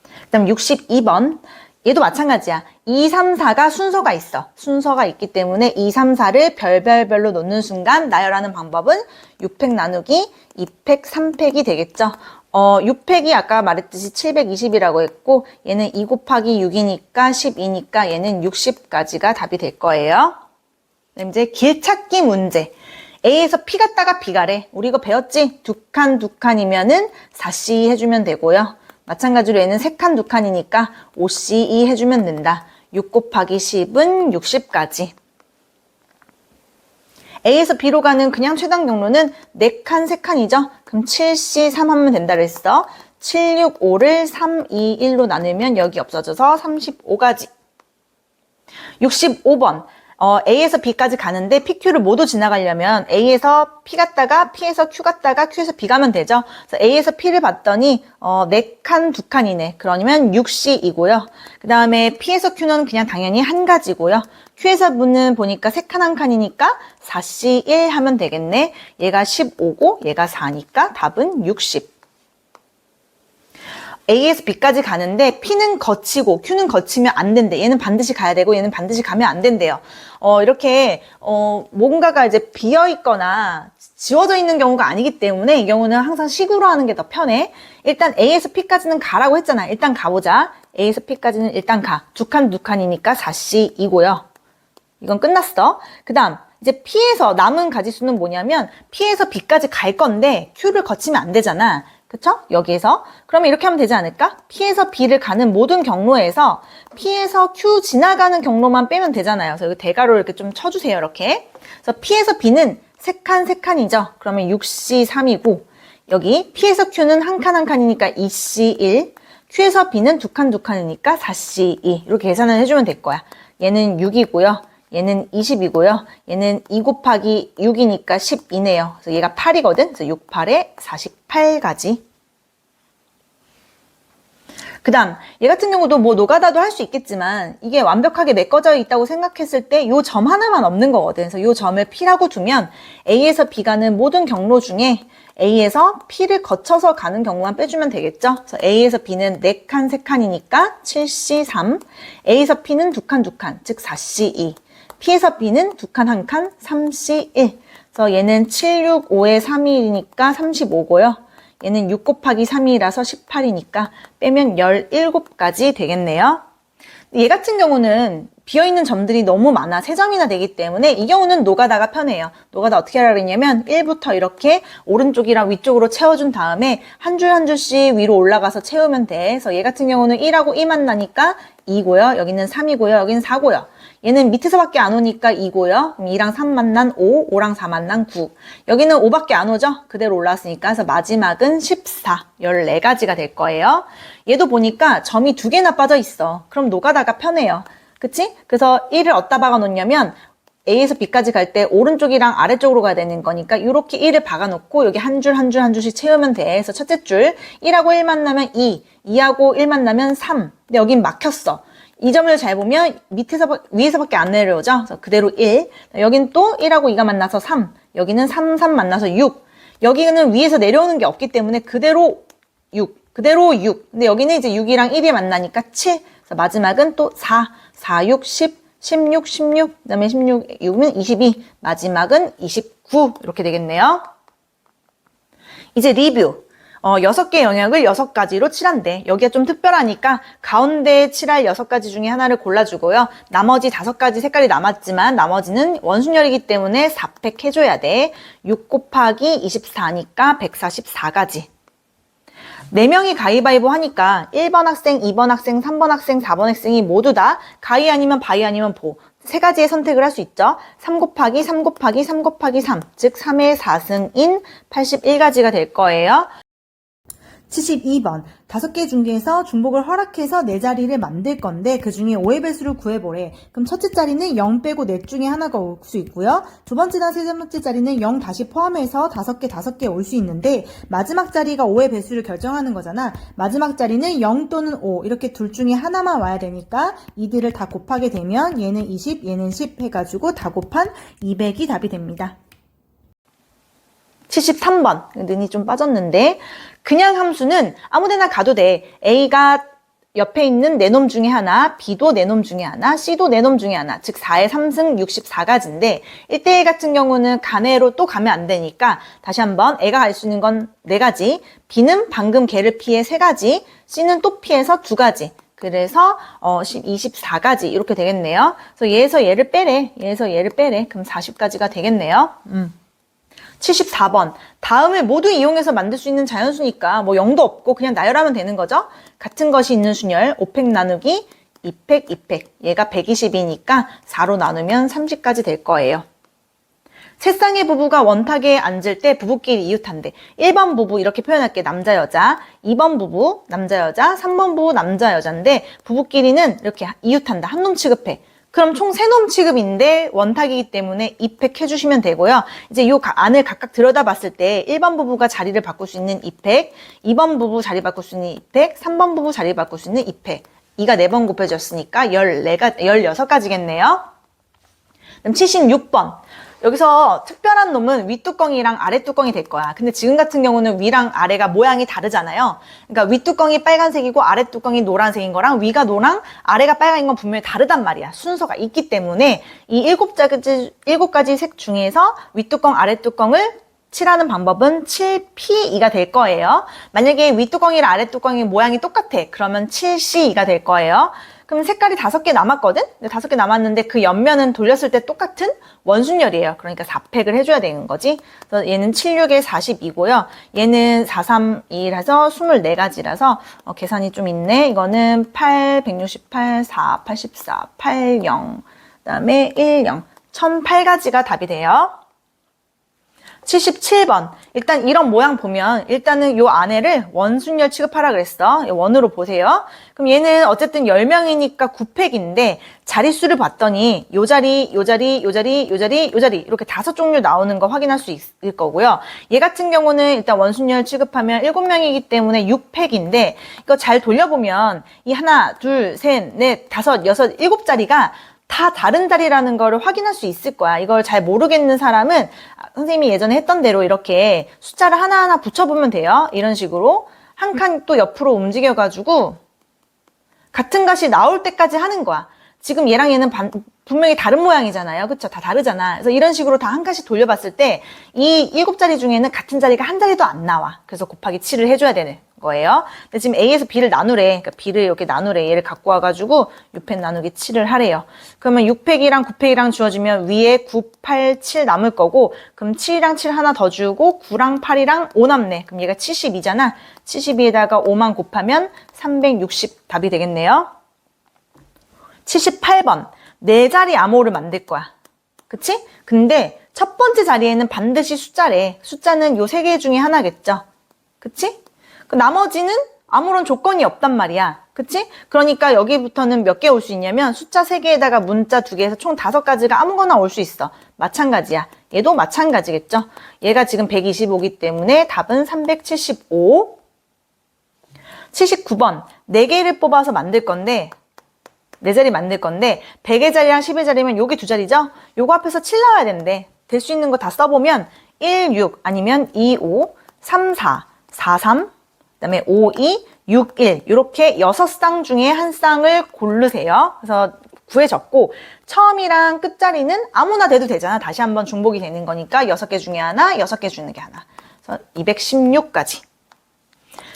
그 다음 62번 얘도 마찬가지야. 2, 3, 4가 순서가 있어. 순서가 있기 때문에 2, 3, 4를 별별로 놓는 순간 나열하는 방법은 6팩 나누기 2팩, 3팩이 되겠죠. 6팩이 아까 말했듯이 720이라고 했고 얘는 2 곱하기 6이니까 12니까 얘는 60까지가 답이 될 거예요. 그다음 이제 길찾기 문제. A에서 P 갔다가 B 가래. 우리 이거 배웠지? 두 칸이면은 4C 해주면 되고요. 마찬가지로 얘는 3칸 2칸이니까 5C2 해주면 된다. 6 곱하기 10은 60까지. A에서 B로 가는 그냥 최단 경로는 4칸 3칸이죠. 그럼 7C3 하면 된다 그랬어. 7, 6, 5를 3, 2, 1로 나누면 여기 없어져서 35가지. 65번. A에서 B까지 가는데 PQ를 모두 지나가려면 A에서 P 갔다가 P에서 Q 갔다가 Q에서 B 가면 되죠. 그래서 A에서 P를 봤더니 4칸 2칸이네. 그러면 6C이고요. 그 다음에 P에서 Q는 그냥 당연히 한 가지고요. Q에서 V는 보니까 3칸 1칸이니까 4C1 하면 되겠네. 얘가 15고 얘가 4니까 답은 60. A에서 B까지 가는데 P는 거치고 Q는 거치면 안 된대. 얘는 반드시 가야 되고 얘는 반드시 가면 안 된대요. 이렇게 뭔가가 이제 비어 있거나 지워져 있는 경우가 아니기 때문에 이 경우는 항상 식으로 하는 게 더 편해. 일단 A에서 P까지는 가라고 했잖아. 일단 가보자. A에서 P까지는 일단 가. 2칸 2칸이니까 4C이고요. 이건 끝났어. 그 다음 이제 P에서 남은 가지수는 뭐냐면 P에서 B까지 갈 건데 Q를 거치면 안 되잖아. 그쵸? 여기에서. 그러면 이렇게 하면 되지 않을까? P에서 B를 가는 모든 경로에서 P에서 Q 지나가는 경로만 빼면 되잖아요. 그래서 여기 대괄호 이렇게 좀 쳐주세요. 이렇게. 그래서 P에서 B는 3칸 3칸이죠. 그러면 6C3이고 여기 P에서 Q는 1칸 1칸이니까 2C1 Q에서 B는 2칸 2칸이니까 4C2 이렇게 계산을 해주면 될 거야. 얘는 6이고요. 얘는 20이고요. 얘는 2 곱하기 6이니까 12네요. 그래서 얘가 8이거든. 그래서 6, 8에 48가지. 그 다음 얘 같은 경우도 뭐 노가다도 할 수 있겠지만 이게 완벽하게 메꿔져 있다고 생각했을 때 요 점 하나만 없는 거거든. 그래서 요 점을 P라고 두면 A에서 B 가는 모든 경로 중에 A에서 P를 거쳐서 가는 경우만 빼주면 되겠죠. 그래서 A에서 B는 4칸 3칸이니까 7C3, A에서 P는 2칸 2칸, 즉 4C2. P에서 B는 2칸 1칸 3C1. 그래서 얘는 7, 6, 5에 3이니까 35고요. 얘는 6 곱하기 3이라서 18이니까 빼면 17가지 되겠네요. 얘 같은 경우는 비어있는 점들이 너무 많아. 3점이나 되기 때문에 이 경우는 노가다가 편해요. 노가다 어떻게 하라고 했냐면 1부터 이렇게 오른쪽이랑 위쪽으로 채워준 다음에 한 줄 한 줄씩 위로 올라가서 채우면 돼. 그래서 얘 같은 경우는 1하고 2 만나니까 2고요. 여기는 3이고요. 여기는 4고요. 얘는 밑에서밖에 안 오니까 2고요. 2랑 3 만난 5, 5랑 4 만난 9. 여기는 5밖에 안 오죠? 그대로 올라왔으니까. 그래서 마지막은 14, 14가지가 될 거예요. 얘도 보니까 점이 2개나 빠져 있어. 그럼 노가다가 편해요. 그치? 그래서 1을 어디다 박아 놓냐면 A에서 B까지 갈 때 오른쪽이랑 아래쪽으로 가야 되는 거니까 이렇게 1을 박아 놓고 여기 한 줄 한 줄 한 줄씩 채우면 돼. 그래서 첫째 줄 1하고 1 만나면 2, 2하고 1 만나면 3. 근데 여긴 막혔어. 이 점을 잘 보면 위에서밖에 안 내려오죠. 그래서 그대로 1. 여긴 또 1하고 2가 만나서 3. 여기는 3, 3 만나서 6. 여기는 위에서 내려오는 게 없기 때문에 그대로 6. 그대로 6. 근데 여기는 이제 6이랑 1이 만나니까 7. 그래서 마지막은 또 4, 4, 6, 10, 16, 16. 그 다음에 16, 6은 22. 마지막은 29. 이렇게 되겠네요. 이제 리뷰. 6개 영역을 6가지로 칠한대. 여기가 좀 특별하니까 가운데 칠할 6가지 중에 하나를 골라주고요. 나머지 5가지 색깔이 남았지만 나머지는 원순열이기 때문에 4팩 해줘야 돼. 6 곱하기 24니까 144가지. 4명이 가위바위보 하니까 1번 학생, 2번 학생, 3번 학생, 4번 학생이 모두 다 가위 아니면 바위 아니면 보. 3가지의 선택을 할 수 있죠. 3 곱하기 3 곱하기 3 곱하기 3, 즉 3의 4승인 81가지가 될 거예요. 72번. 5개 중에서 중복을 허락해서 4자리를 만들 건데 그 중에 5의 배수를 구해보래. 그럼 첫째 자리는 0 빼고 넷 중에 하나가 올 수 있고요. 두 번째나 세 번째 자리는 0 다시 포함해서 5개 올 수 있는데 마지막 자리가 5의 배수를 결정하는 거잖아. 마지막 자리는 0 또는 5 이렇게 둘 중에 하나만 와야 되니까 이들을 다 곱하게 되면 얘는 20, 얘는 10 해가지고 다 곱한 200이 답이 됩니다. 73번. 는이 좀 빠졌는데 그냥 함수는 아무데나 가도 돼. A가 옆에 있는 4놈 중에 하나, B도 4놈 중에 하나, C도 4놈 중에 하나, 즉 4의 3승 64가지인데 1대1 같은 경우는 가내로 또 가면 안 되니까 다시 한번 A가 갈 수 있는 건 4가지, B는 방금 걔를 피해 3가지, C는 또 피해서 2가지. 그래서 24가지 이렇게 되겠네요. 그래서 얘에서 얘를 빼래. 얘에서 얘를 빼래. 그럼 40가지가 되겠네요. 74번. 다음을 모두 이용해서 만들 수 있는 자연수니까 뭐 0도 없고 그냥 나열하면 되는 거죠. 같은 것이 있는 순열 5팩 나누기 2팩 2팩. 얘가 120이니까 4로 나누면 30까지 될 거예요. 세 쌍의 부부가 원탁에 앉을 때 부부끼리 이웃한대. 1번 부부 이렇게 표현할게. 남자 여자. 2번 부부 남자 여자. 3번 부부 남자 여자인데 부부끼리는 이렇게 이웃한다. 한 놈 취급해. 그럼 총 3놈 취급인데 원탁이기 때문에 2팩 해주시면 되고요. 이제 요 안을 각각 들여다봤을 때 1번 부부가 자리를 바꿀 수 있는 2팩, 2번 부부 자리 바꿀 수 있는 2팩, 3번 부부 자리 바꿀 수 있는 2팩. 2가 4번 곱해졌으니까 16가지겠네요. 그럼 76번. 여기서 특별한 놈은 윗뚜껑이랑 아랫뚜껑이 될 거야. 근데 지금 같은 경우는 위랑 아래가 모양이 다르잖아요. 그러니까 윗뚜껑이 빨간색이고 아랫뚜껑이 노란색인 거랑 위가 노랑 아래가 빨간인 건 분명히 다르단 말이야. 순서가 있기 때문에 이 7가지 색 중에서 윗뚜껑 아랫뚜껑을 칠하는 방법은 7P2가 될 거예요. 만약에 윗뚜껑이랑 아랫뚜껑이 모양이 똑같아. 그러면 7C2가 될 거예요. 그럼 색깔이 5개 남았거든? 5개 남았는데 그 옆면은 돌렸을 때 똑같은 원순열이에요. 그러니까 4팩을 해줘야 되는 거지. 그래서 얘는 76에 42고요. 얘는 432라서 24가지라서 계산이 좀 있네. 이거는 8, 168, 4, 84, 8, 0, 그 다음에 1, 0. 1008가지가 답이 돼요. 77번. 일단 이런 모양 보면 일단은 요 안에를 원순열 취급하라 그랬어. 원으로 보세요. 그럼 얘는 어쨌든 10명이니까 9팩인데 자릿수를 봤더니 요 자리, 요 자리, 요 자리, 요 자리, 요 자리 이렇게 5종류 나오는 거 확인할 수 있을 거고요. 얘 같은 경우는 일단 원순열 취급하면 7명이기 때문에 6팩인데 이거 잘 돌려보면 이 하나, 둘, 셋, 넷, 다섯, 여섯, 7자리가 다 다른 자리라는 거를 확인할 수 있을 거야. 이걸 잘 모르겠는 사람은 선생님이 예전에 했던 대로 이렇게 숫자를 하나하나 붙여보면 돼요. 이런 식으로 한 칸 또 옆으로 움직여가지고 같은 것이 나올 때까지 하는 거야. 지금 얘랑 얘는 분명히 다른 모양이잖아요. 그쵸? 다 다르잖아. 그래서 이런 식으로 다 한 칸씩 돌려봤을 때 이 7자리 중에는 같은 자리가 한 자리도 안 나와. 그래서 곱하기 7을 해줘야 되는 거예요. 근데 지금 A에서 B를 나누래. 그러니까 B를 이렇게 나누래. 얘를 갖고 와가지고 6팩 나누기 7을 하래요. 그러면 6팩이랑 9팩이랑 주어지면 위에 9, 8, 7 남을 거고 그럼 7이랑 7 하나 더 주고 9랑 8이랑 5 남네. 그럼 얘가 72잖아. 72에다가 5만 곱하면 360 답이 되겠네요. 78번. 4자리 암호를 만들 거야. 그치? 근데 첫 번째 자리에는 반드시 숫자래. 숫자는 요 3개 중에 하나겠죠. 그치? 나머지는 아무런 조건이 없단 말이야. 그치? 그러니까 여기부터는 몇 개 올 수 있냐면 숫자 3개에다가 문자 2개에서 총 5가지가 아무거나 올 수 있어. 마찬가지야. 얘도 마찬가지겠죠? 얘가 지금 125기 때문에 답은 375. 79번. 4개를 뽑아서 만들 건데 4자리 만들 건데 100의 자리랑 10의 자리면 여기 2자리죠? 요거 앞에서 7 나와야 되는데 될 수 있는 거 다 써보면 1, 6 아니면 2, 5, 3, 4, 4, 3 그다음에 5, 2, 6, 1 이렇게 6쌍 중에 한 쌍을 고르세요. 그래서 구해 적고 처음이랑 끝자리는 아무나 돼도 되잖아. 다시 한번 중복이 되는 거니까 6개 중에 하나, 6개 중에 하나. 그래서 216까지.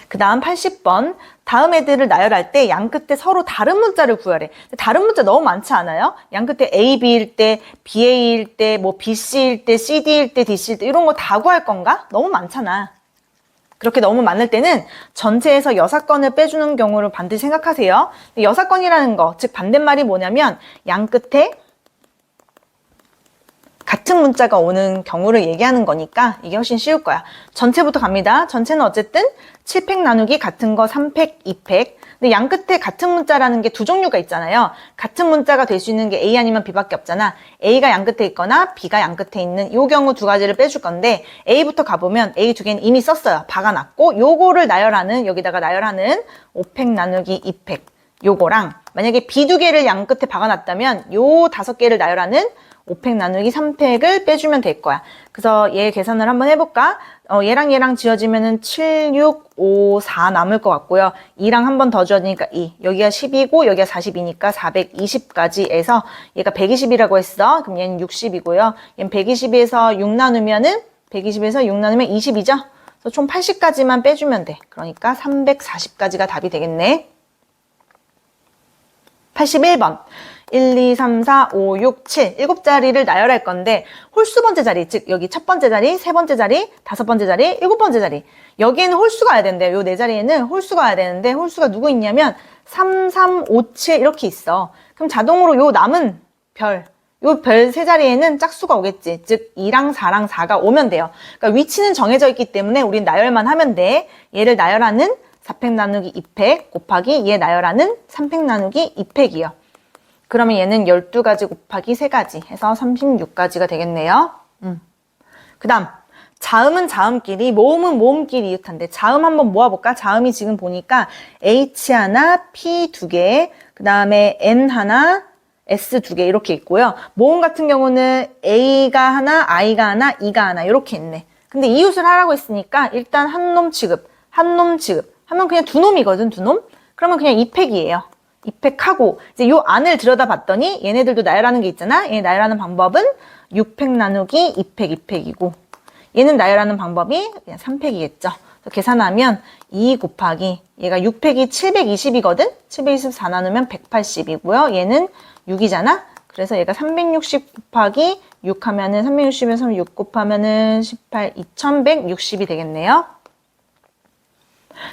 그 다음 80번. 다음 애들을 나열할 때 양 끝에 서로 다른 문자를 구하래. 다른 문자 너무 많지 않아요? 양 끝에 A, B일 때, BA일 때, 뭐 BC일 때, CD일 때, DC일 때 이런 거 다 구할 건가? 너무 많잖아. 그렇게 너무 많을 때는 전체에서 여사건을 빼주는 경우를 반드시 생각하세요. 여사건이라는 거, 즉 반대말이 뭐냐면 양 끝에 같은 문자가 오는 경우를 얘기하는 거니까 이게 훨씬 쉬울 거야. 전체부터 갑니다. 전체는 어쨌든 7팩 나누기 같은 거 3팩, 2팩. 근데 양 끝에 같은 문자라는 게 두 종류가 있잖아요. 같은 문자가 될 수 있는 게 A 아니면 B밖에 없잖아. A가 양 끝에 있거나 B가 양 끝에 있는 이 경우 두 가지를 빼줄 건데 A부터 가보면 A 두 개는 이미 썼어요. 박아놨고 요거를 나열하는 여기다가 나열하는 5팩 나누기 2팩 요거랑 만약에 B 두 개를 양 끝에 박아놨다면 요 5개를 나열하는 5팩 나누기 3팩을 빼주면 될 거야. 그래서 얘 계산을 한번 해볼까? 얘랑 얘랑 지어지면은 7, 6, 5, 4 남을 것 같고요. 2랑 한 번 더 지어지니까 2. 여기가 10이고 여기가 40이니까 420까지 해서 얘가 120이라고 했어. 그럼 얘는 60이고요. 얘는 120에서 6 나누면은 120에서 6 나누면 20이죠? 그래서 총 80까지만 빼주면 돼. 그러니까 340까지가 답이 되겠네. 81번. 1, 2, 3, 4, 5, 6, 7. 7자리를 나열할 건데 홀수 번째 자리, 즉 여기 첫 번째 자리, 세 번째 자리, 다섯 번째 자리, 일곱 번째 자리. 여기에는 홀수가 와야 된대요. 요 네 자리에는 홀수가 와야 되는데 홀수가 누구 있냐면 3, 3, 5, 7 이렇게 있어. 그럼 자동으로 요 남은 별, 요 별 세 자리에는 짝수가 오겠지. 즉 2랑 4랑 4가 오면 돼요. 그러니까 위치는 정해져 있기 때문에 우린 나열만 하면 돼. 얘를 나열하는 4팩 나누기 2팩 곱하기 얘 나열하는 3팩 나누기 2팩이요. 그러면 얘는 12가지 곱하기 3가지 해서 36가지가 되겠네요. 그 다음 자음은 자음끼리, 모음은 모음끼리 이웃한데 자음 한번 모아볼까? 자음이 지금 보니까 H 하나, P 2개, 그 다음에 N 하나, S 2개 이렇게 있고요. 모음 같은 경우는 A가 하나, I가 하나, E가 하나 이렇게 있네. 근데 이웃을 하라고 했으니까 일단 한 놈 취급, 한 놈 취급 하면 그냥 두 놈이거든, 두 놈? 그러면 그냥 2팩이에요. 2팩하고 이제 요 안을 들여다봤더니 얘네들도 나열하는 게 있잖아. 얘 나열하는 방법은 6팩 나누기 2팩 2팩이고 얘는 나열하는 방법이 그냥 3팩이겠죠. 그래서 계산하면 2 곱하기 얘가 6팩이 720이거든. 724 나누면 180이고요. 얘는 6이잖아. 그래서 얘가 360 곱하기 6 하면은 360에서 6 곱하면은 18, 2160이 되겠네요.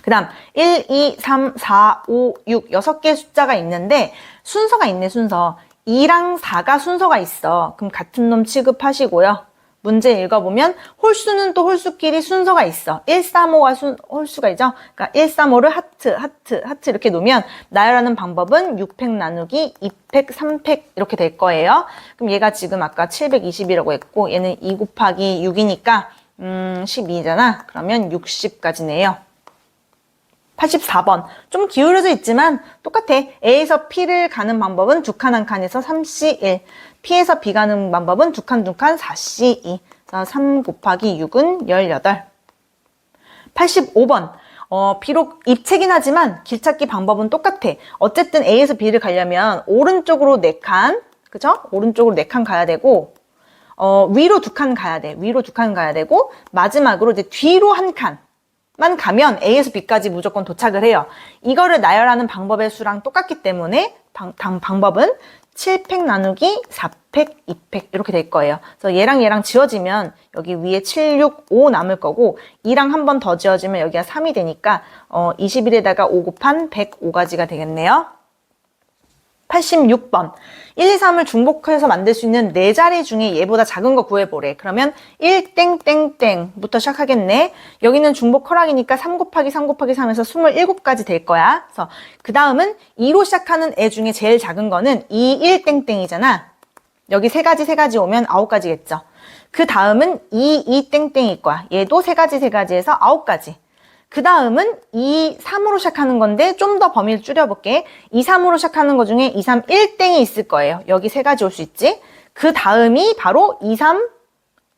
그 다음 1, 2, 3, 4, 5, 6 6개의 숫자가 있는데 순서가 있네. 순서 2랑 4가 순서가 있어. 그럼 같은 놈 취급하시고요. 문제 읽어보면 홀수는 또 홀수끼리 순서가 있어. 1, 3, 5가 홀수가 있죠. 그러니까 1, 3, 5를 하트, 하트, 하트 이렇게 놓으면 나열하는 방법은 6팩 나누기 2팩, 3팩 이렇게 될 거예요. 그럼 얘가 지금 아까 720이라고 했고 얘는 2 곱하기 6이니까 12잖아. 그러면 60까지네요. 84번. 좀 기울어져 있지만 똑같아. A에서 P를 가는 방법은 두 칸 한 칸에서 3C1. P에서 B 가는 방법은 두 칸 4C2. 그래서 3 곱하기 6은 18. 85번. 비록 입체긴 하지만 길찾기 방법은 똑같아. 어쨌든 A에서 B를 가려면 오른쪽으로 4칸, 그죠? 오른쪽으로 4칸 가야 되고, 위로 2칸 가야 돼. 위로 2칸 가야 되고, 마지막으로 이제 뒤로 1칸. 만 가면 A에서 B까지 무조건 도착을 해요. 이거를 나열하는 방법의 수랑 똑같기 때문에 방법은 7팩 나누기 4팩, 2팩 이렇게 될 거예요. 그래서 얘랑 얘랑 지워지면 여기 위에 7, 6, 5 남을 거고 2랑 한 번 더 지워지면 여기가 3이 되니까 21에다가 5 곱한 105가지가 되겠네요. 86번. 1, 2, 3을 중복해서 만들 수 있는 4자리 중에 얘보다 작은 거 구해보래. 그러면 1땡땡땡부터 시작하겠네. 여기는 중복 허락이니까 3 곱하기 3 곱하기 3에서 27가지 될 거야. 그래서 그 다음은 2로 시작하는 애 중에 제일 작은 거는 2, 1땡땡이잖아. 여기 3가지 오면 9가지겠죠. 그 다음은 2, 2땡땡일 거야. 얘도 3가지 해서 9가지. 그 다음은 2, 3으로 시작하는 건데 좀 더 범위를 줄여볼게. 2, 3으로 시작하는 거 중에 2, 3, 1땡이 있을 거예요. 여기 3가지 올 수 있지. 그 다음이 바로 2, 3,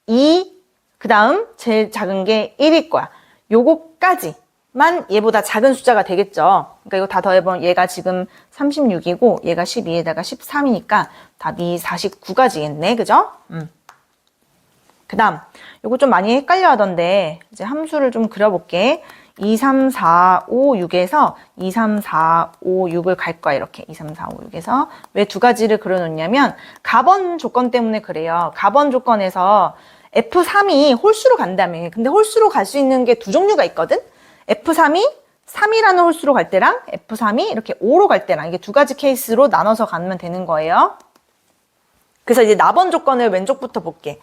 2, 그 다음 제일 작은 게 1일 거야. 요거까지만 얘보다 작은 숫자가 되겠죠. 그러니까 이거 다 더해보면 얘가 지금 36이고 얘가 12에다가 13이니까 답이 49가지겠네. 그죠? 그 다음 요거 좀 많이 헷갈려 하던데 이제 함수를 좀 그려볼게. 2, 3, 4, 5, 6에서 2, 3, 4, 5, 6을 갈 거야. 이렇게 2, 3, 4, 5, 6에서 왜 두 가지를 그려놓냐면 가번 조건 때문에 그래요. 가번 조건에서 F3이 홀수로 간다며. 근데 홀수로 갈 수 있는 게 두 종류가 있거든. F3이 3이라는 홀수로 갈 때랑 F3이 이렇게 5로 갈 때랑 이게 두 가지 케이스로 나눠서 가면 되는 거예요. 그래서 이제 나번 조건을 왼쪽부터 볼게.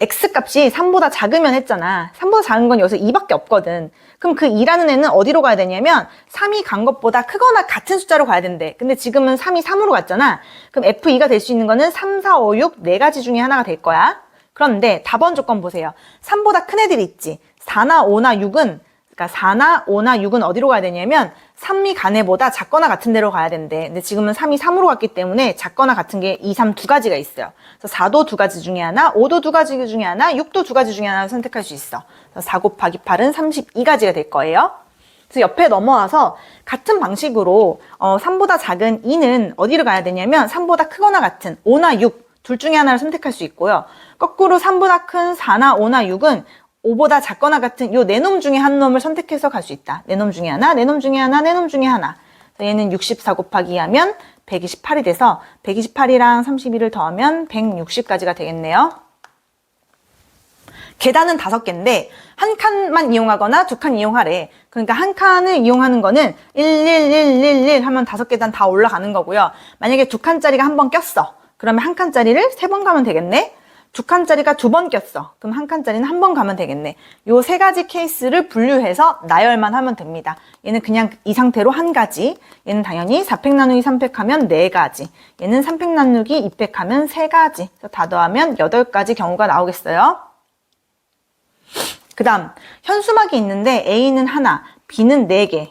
X값이 3보다 작으면 했잖아. 3보다 작은 건 여기서 2밖에 없거든. 그럼 그 2라는 애는 어디로 가야 되냐면 3이 간 것보다 크거나 같은 숫자로 가야 된대. 근데 지금은 3이 3으로 갔잖아. 그럼 F2가 될 수 있는 거는 3, 4, 5, 6 네 가지 중에 하나가 될 거야. 그런데 다번 조건 보세요. 3보다 큰 애들이 있지. 4나 5나 6은 그러니까 4나 5나 6은 어디로 가야 되냐면 3이 간 애보다 작거나 같은 데로 가야 된대. 근데 지금은 3이 3으로 갔기 때문에 작거나 같은 게 2, 3 두 가지가 있어요. 그래서 4도 두 가지 중에 하나, 5도 두 가지 중에 하나, 6도 두 가지 중에 하나를 선택할 수 있어. 그래서 4 곱하기 8은 32가지가 될 거예요. 그래서 옆에 넘어와서 같은 방식으로 3보다 작은 2는 어디로 가야 되냐면 3보다 크거나 같은 5나 6 둘 중에 하나를 선택할 수 있고요. 거꾸로 3보다 큰 4나 5나 6은 5보다 작거나 같은 요 네 놈 중에 한 놈을 선택해서 갈 수 있다. 네 놈 중에 하나, 네 놈 중에 하나, 네 놈 중에 하나. 얘는 64 곱하기 2 하면 128이 돼서 128이랑 31을 더하면 160까지가 되겠네요. 계단은 5개인데 한 칸만 이용하거나 두 칸 이용하래. 그러니까 한 칸을 이용하는 거는 1, 1, 1, 1, 1 하면 5계단 다 올라가는 거고요. 만약에 두 칸짜리가 한 번 꼈어. 그러면 한 칸짜리를 3번 가면 되겠네. 두 칸짜리가 2번 꼈어. 그럼 한 칸짜리는 한 번 가면 되겠네. 요 세 가지 케이스를 분류해서 나열만 하면 됩니다. 얘는 그냥 이 상태로 한 가지. 얘는 당연히 4팩 나누기 3팩 하면 4가지. 얘는 3팩 나누기 2팩 하면 3가지. 그래서 다 더하면 8가지 경우가 나오겠어요. 그 다음 현수막이 있는데 A는 하나, B는 4개.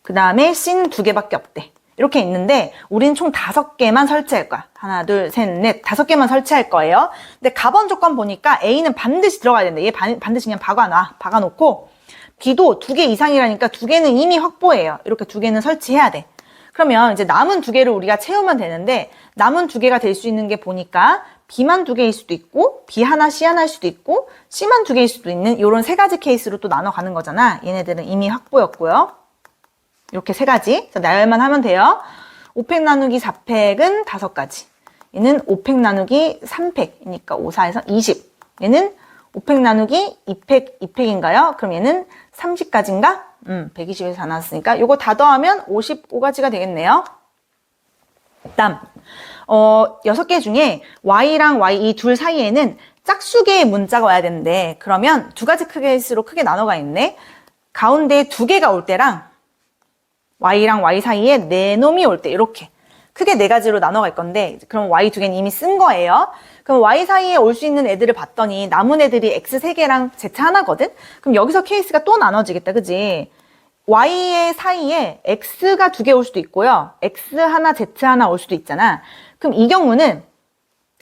그 다음에 C는 2개밖에 없대. 이렇게 있는데 우린 총 5개만 설치할 거야. 하나, 둘, 셋, 넷, 5개만 설치할 거예요. 근데 가번 조건 보니까 A는 반드시 들어가야 된대. 얘 반드시 그냥 박아놓고 B도 2개 이상이라니까 2개는 이미 확보해요. 이렇게 2개는 설치해야 돼. 그러면 이제 남은 2개를 우리가 채우면 되는데 남은 2개가 될 수 있는 게 보니까 B만 2개일 수도 있고 B 하나, C 하나일 수도 있고 C만 2개일 수도 있는 이런 3가지 케이스로 또 나눠가는 거잖아. 얘네들은 이미 확보였고요. 이렇게 3가지. 그래서 나열만 하면 돼요. 5팩 나누기 4팩은 5가지. 얘는 5팩 나누기 3팩이니까 5, 4에서 20. 얘는 5팩 나누기 2팩, 2팩인가요? 그럼 얘는 30가지인가? 120에서 다 나왔으니까 요거 다 더하면 55가지가 되겠네요. 다음 6개 중에 Y랑 Y 이 둘 사이에는 짝수개의 문자가 와야 되는데 그러면 2가지 케이스로 크게 나눠가 있네. 가운데 2개가 올 때랑 Y랑 Y 사이에 4놈이 올 때 이렇게 크게 4가지로 나눠갈 건데 그럼 Y 2개는 이미 쓴 거예요. 그럼 Y 사이에 올 수 있는 애들을 봤더니 남은 애들이 X 3개랑 Z 하나거든? 그럼 여기서 케이스가 또 나눠지겠다. 그지? Y의 사이에 X가 2개 올 수도 있고요. X 하나, Z 하나 올 수도 있잖아. 그럼 이 경우는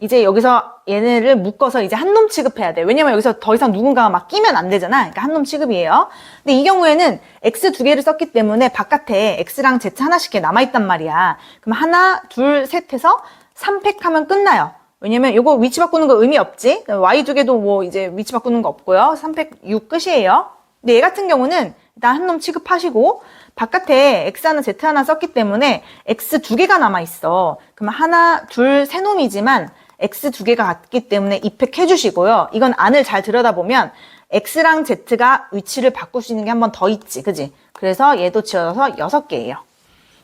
이제 여기서 얘네를 묶어서 이제 한 놈 취급해야 돼. 왜냐면 여기서 더 이상 누군가가 막 끼면 안 되잖아. 그러니까 한 놈 취급이에요. 근데 이 경우에는 X 2개를 썼기 때문에 바깥에 X랑 Z 하나씩 남아있단 말이야. 그럼 하나, 둘, 셋 해서 3팩 하면 끝나요. 왜냐면 이거 위치 바꾸는 거 의미 없지. Y 2개도 뭐 이제 위치 바꾸는 거 없고요. 3팩 6 끝이에요. 근데 얘 같은 경우는 일단 한 놈 취급하시고 바깥에 X 하나, Z 하나 썼기 때문에 X 2개가 남아있어. 그러면 하나, 둘, 세 놈이지만 X 2개가 같기 때문에 2팩 해주시고요. 이건 안을 잘 들여다보면 X랑 Z가 위치를 바꿀 수 있는 게 한 번 더 있지. 그지? 그래서 얘도 지어서 6개예요.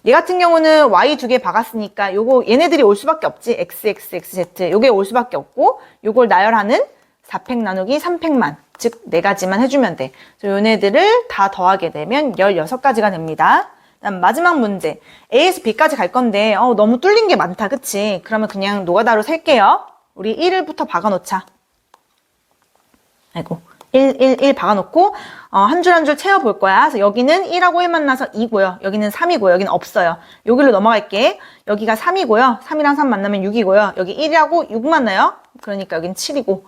얘 같은 경우는 Y 2개 박았으니까 요거 얘네들이 올 수밖에 없지. X, X, X, Z. 요게 올 수밖에 없고 요걸 나열하는 4팩 나누기 3팩만. 즉 4가지만 해주면 돼. 그래서 요네들을 다 더하게 되면 16가지가 됩니다. 그다음 마지막 문제. A에서 B까지 갈 건데 너무 뚫린 게 많다. 그치? 그러면 그냥 노가다로 셀게요. 우리 1부터 박아놓자. 아이고 1 박아놓고 한 줄 한 줄 채워볼 거야. 그래서 여기는 1하고 1 만나서 2고요. 여기는 3이고요. 여기는 없어요. 여기로 넘어갈게. 여기가 3이고요. 3이랑 3 만나면 6이고요. 여기 1하고 6 만나요. 그러니까 여기는 7이고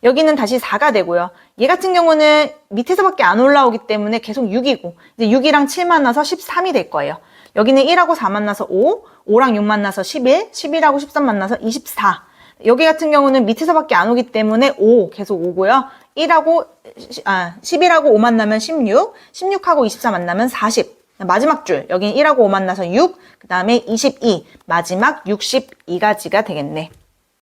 여기는 다시 4가 되고요. 얘 같은 경우는 밑에서밖에 안 올라오기 때문에 계속 6이고 이제 6이랑 7 만나서 13이 될 거예요. 여기는 1하고 4 만나서 5, 5랑 6 만나서 11, 11하고 13 만나서 24. 여기 같은 경우는 밑에서밖에 안 오기 때문에 5 계속 오고요. 10이라고 5 만나면 16, 16하고 24 만나면 40. 마지막 줄, 여긴 1하고 5 만나서 6, 그 다음에 22, 마지막 62가지가 되겠네.